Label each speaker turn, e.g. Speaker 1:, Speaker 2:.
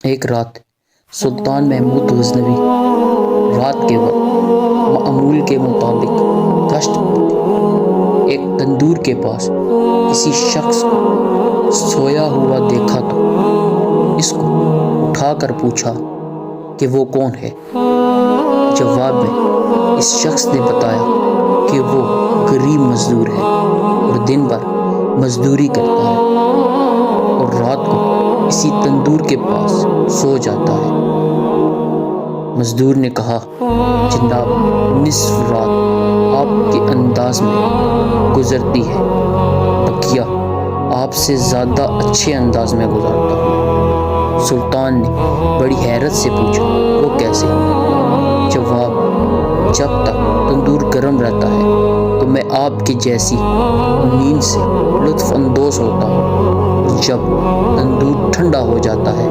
Speaker 1: ایک رات سلطان محمود غزنوی رات کے وقت معمول کے مطابق گشت پر تھے۔ ایک تندور کے پاس کسی شخص کو سویا ہوا دیکھا تو اس کو اٹھا کر پوچھا کہ وہ کون ہے۔ جواب میں اس شخص نے بتایا کہ وہ غریب مزدور ہے اور دن بھر مزدوری کرتا ہے اور رات کو اسی تندور کے پاس سو جاتا ہے۔ مزدور نے کہا، جناب، نصف رات آپ کے انداز میں گزرتی ہے، بقیہ آپ سے زیادہ اچھے انداز میں گزارتا ہوں۔ سلطان نے بڑی حیرت سے پوچھا، وہ کیسے؟ جواب، جب تک تندور گرم رہتا ہے تو میں آپ کی جیسی نیند سے لطف اندوز ہوتا ہوں، اور جب تندور ٹھنڈا ہو جاتا ہے